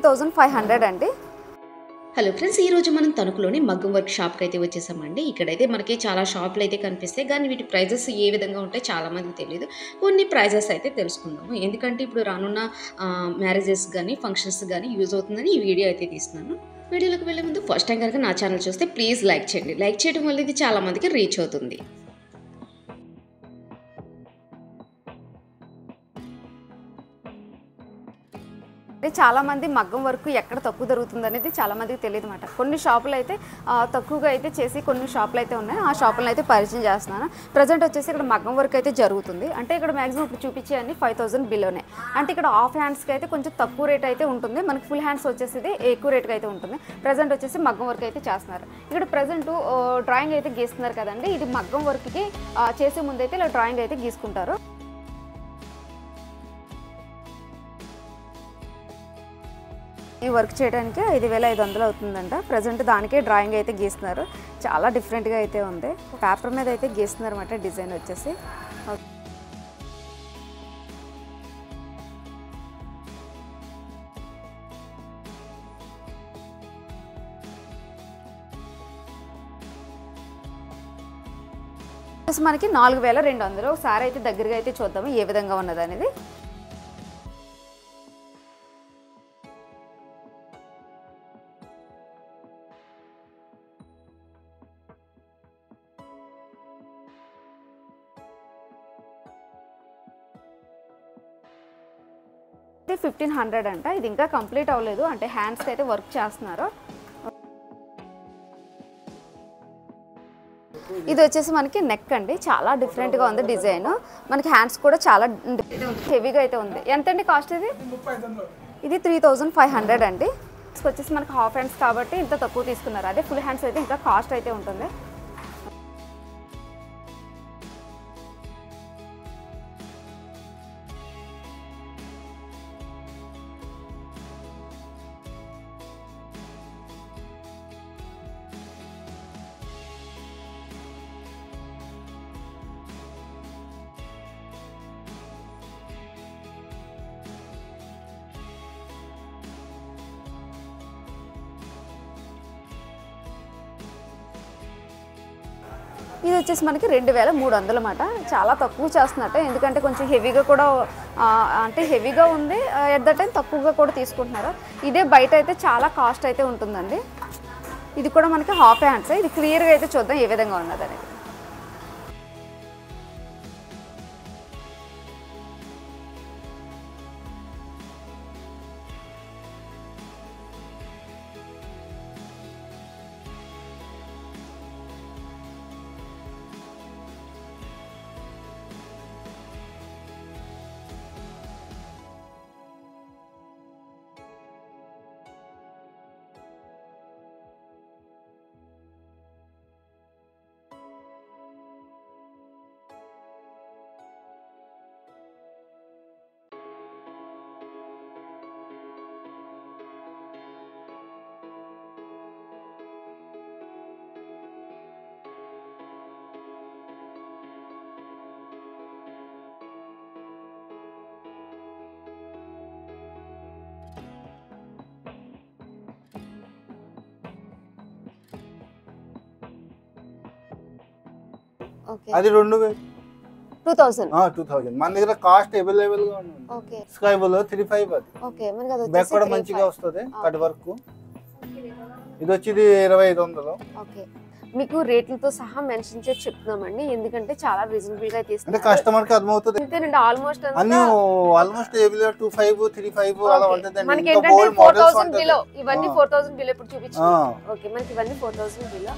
3500 అండి. Hello friends, ఈరోజు మనం తణుకులోని మగ్గం వర్క్ షాప్కి అయితే వచ్చేసామండి. ఇక్కడైతే మనకి చాలా షాపులు అయితే కనిపిస్తాయి, కానీ వీటి ప్రైజెస్ ఏ విధంగా ఉంటాయి చాలామందికి తెలియదు. కొన్ని ప్రైజెస్ అయితే తెలుసుకుందాము, ఎందుకంటే ఇప్పుడు రానున్న మ్యారేజెస్ కానీ ఫంక్షన్స్ కానీ యూజ్ అవుతుందని ఈ వీడియో అయితే తీస్తున్నాను. వీడియోలోకి వెళ్ళే ముందు ఫస్ట్ టైం కనుక నా ఛానల్ చూస్తే ప్లీజ్ లైక్ చేయండి. లైక్ చేయడం వల్ల ఇది చాలామందికి రీచ్ అవుతుంది. చాలా మంది మగ్గం వర్క్ ఎక్కడ తక్కువ దొరుకుతుంది అనేది చాలా మందికి తెలియదు అన్నమాట. కొన్ని షాపులు అయితే తక్కువగా అయితే చేసి కొన్ని షాపులు అయితే ఉన్నాయి. ఆ షాపులను అయితే పరిచయం చేస్తున్నాను. ప్రజెంట్ వచ్చేసి ఇక్కడ మగ్గం వర్క్ అయితే జరుగుతుంది. అంటే ఇక్కడ మ్యాక్సిమం ఇప్పుడు చూపించే అన్ని 5000 బిలోనే. అంటే ఇక్కడ హాఫ్ హ్యాండ్స్కి అయితే కొంచెం తక్కువ రేట్ అయితే ఉంటుంది. మనకి ఫుల్ హ్యాండ్స్ వచ్చేసి ఎక్కువ రేట్గా అయితే ఉంటుంది. ప్రజెంట్ వచ్చేసి మగ్గం వర్క్ అయితే చేస్తున్నారు. ఇక్కడ ప్రజెంట్ డ్రాయింగ్ అయితే గీస్తున్నారు కదండి. ఇది మగ్గం వర్క్కి చేసే ముందు అయితే ఇలా డ్రాయింగ్ అయితే గీసుకుంటారు. ఈ వర్క్ చేయడానికి 5500 అవుతుందంట. ప్రజెంట్ దానికే డ్రాయింగ్ అయితే గీస్తున్నారు. చాలా డిఫరెంట్గా అయితే ఉంది. పేపర్ మీద అయితే గీస్తున్నారు అన్నమాట. డిజైన్ వచ్చేసి మనకి 4200. ఒకసారి అయితే దగ్గరగా అయితే చూద్దాము ఏ విధంగా ఉన్నది అనేది. ఇది 1500 అంట. ఇది ఇంకా కంప్లీట్ అవ్వలేదు, అంటే హ్యాండ్స్కి అయితే వర్క్ చేస్తున్నారు. ఇది వచ్చేసి మనకి నెక్ అండి. చాలా డిఫరెంట్గా ఉంది డిజైన్. మనకి హ్యాండ్స్ కూడా చాలా హెవీగా అయితే ఉంది. ఎంత అండి కాస్ట్ ఇది? ఇది 3500 అండి. వచ్చేసి మనకి హాఫ్ హ్యాండ్స్ కాబట్టి ఇంత తక్కువ తీసుకున్నారు. అదే ఫుల్ హ్యాండ్స్ అయితే ఇంకా కాస్ట్ అయితే ఉంటుంది. ఇది వచ్చేసి మనకి 2300 అన్నమాట. చాలా తక్కువ చేస్తున్నట్టు, ఎందుకంటే కొంచెం హెవీగా కూడా అంటే హెవీగా ఉంది. ఎట్ ద టైం తక్కువగా కూడా తీసుకుంటున్నారు. ఇదే బయట అయితే చాలా కాస్ట్ అయితే ఉంటుందండి. ఇది కూడా మనకి హాఫ్ హ్యాండ్స్. ఇది క్లియర్గా అయితే చూద్దాం ఏ విధంగా ఉన్నది అనేది. అది 2000 మన దగ్గర కాస్ట్ అవైలబుల్ గా ఉంది. ఓకే, స్కై బ్లూ 35 అది. ఓకే, మనకి అది బ్యాక్ కూడా మంచిగా వస్తది. Cut work. ఇది వచ్చేది 2500. ఓకే, మీకు రేట్లతో సహా మెన్షన్ చేసి చెప్తున్నామండి, ఎందుకంటే చాలా రీజనబుల్ గా తీసుకుంటే అంటే కస్టమర్ కి అర్థమవుతుంది. అంతేనండి. ఆల్మోస్ట్ ఏబిలో 25 35 అలా ఉంటదండి. మనకి ఏంటంటే 4000 బిలో, ఇవన్నీ 4000 బిలో ఇప్పుడు చూపించాను. ఓకే, మనకి ఇవన్నీ 4000 బిలో.